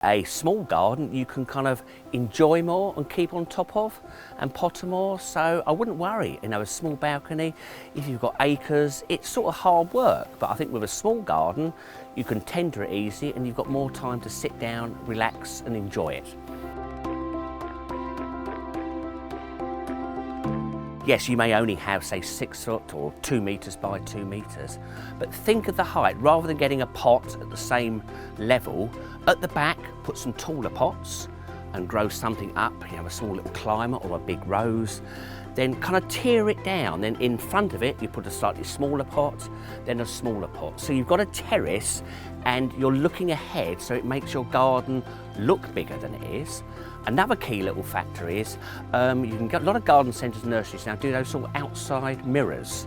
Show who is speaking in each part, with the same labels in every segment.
Speaker 1: A small garden you can kind of enjoy more and keep on top of and potter more, so I wouldn't worry. You know, a small balcony, if you've got acres, it's sort of hard work, but I think with a small garden you can tender it easy and you've got more time to sit down, relax and enjoy it. Yes, you may only have, say, 6 foot or 2 metres by 2 metres, but think of the height. Rather than getting a pot at the same level, at the back, put some taller pots and grow something up, you know, a small little climber or a big rose. Then kind of tear it down. Then in front of it, you put a slightly smaller pot, then a smaller pot. So you've got a terrace and you're looking ahead, so it makes your garden look bigger than it is. Another key little factor is you can get a lot of garden centres and nurseries now do those sort of outside mirrors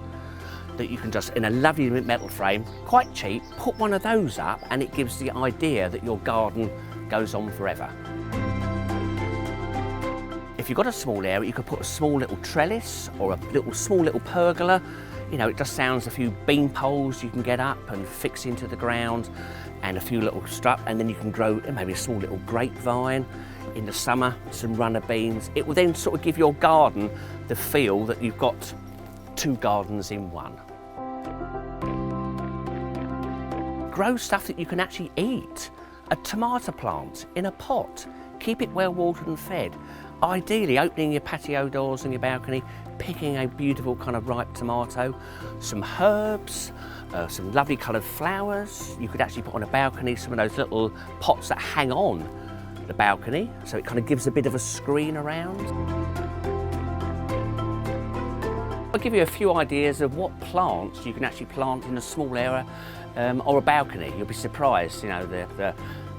Speaker 1: that you can just, in a lovely metal frame, quite cheap, put one of those up and it gives the idea that your garden goes on forever. If you've got a small area, you could put a small little trellis or a small little pergola. You know, it just sounds a few bean poles you can get up and fix into the ground and a few little struts, and then you can grow maybe a small little grapevine. In the summer, some runner beans. It will then sort of give your garden the feel that you've got 2 gardens in one. Grow stuff that you can actually eat. A tomato plant in a pot. Keep it well watered and fed. Ideally, opening your patio doors and your balcony, picking a beautiful kind of ripe tomato, some herbs, some lovely coloured flowers. You could actually put on a balcony some of those little pots that hang on the balcony, so it kind of gives a bit of a screen around. I'll give you a few ideas of what plants you can actually plant in a small area or a balcony. You'll be surprised, you know, the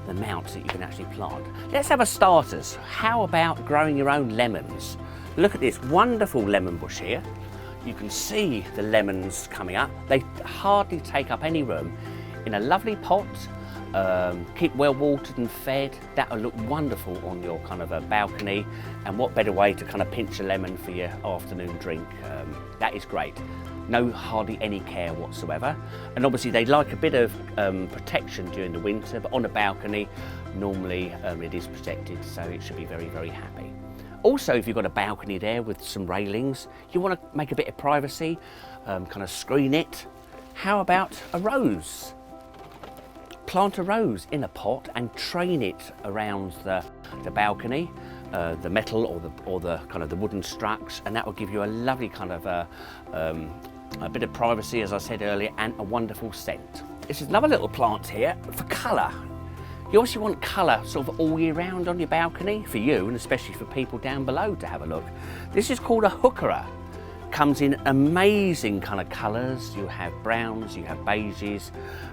Speaker 1: amounts that you can actually plant. Let's have a starters. How about growing your own lemons? Look at this wonderful lemon bush here. You can see the lemons coming up. They hardly take up any room. In a lovely pot, keep well watered and fed. That'll look wonderful on your kind of a balcony, and what better way to kind of pinch a lemon for your afternoon drink. That is great. No hardly any care whatsoever, and obviously they like a bit of protection during the winter, but on a balcony normally it is protected, so it should be very, very happy. Also, if you've got a balcony there with some railings, you want to make a bit of privacy, kind of screen it. How about a rose? Plant a rose in a pot and train it around the balcony, the metal or the kind of the wooden struts, and that will give you a lovely kind of a bit of privacy, as I said earlier, and a wonderful scent. This is another little plant here for colour. You also want colour sort of all year round on your balcony, for you and especially for people down below to have a look. This is called a heuchera. Comes in amazing kind of colours. You have browns, you have beiges,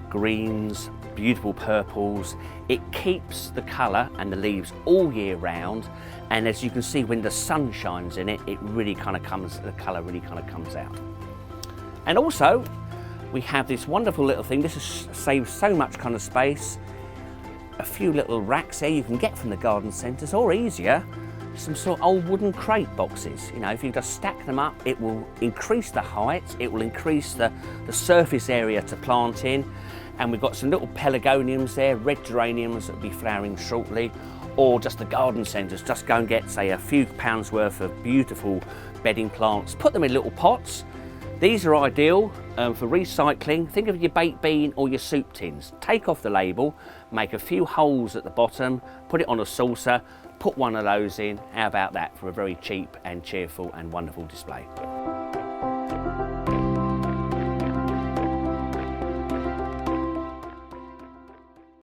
Speaker 1: greens, beautiful purples. It keeps the colour and the leaves all year round, and as you can see, when the sun shines in it, it really kind of comes, the colour really kind of comes out. And also we have this wonderful little thing. This saves so much kind of space. A few little racks there you can get from the garden centres, or easier, some sort of old wooden crate boxes. You know, if you just stack them up, it will increase the height, it will increase the surface area to plant in. And we've got some little pelargoniums there, red geraniums that will be flowering shortly, or just the garden centres, just go and get, say, a few pounds worth of beautiful bedding plants, put them in little pots. These are ideal for recycling. Think of your baked bean or your soup tins. Take off the label, make a few holes at the bottom, put it on a saucer, put one of those in. How about that for a very cheap and cheerful and wonderful display?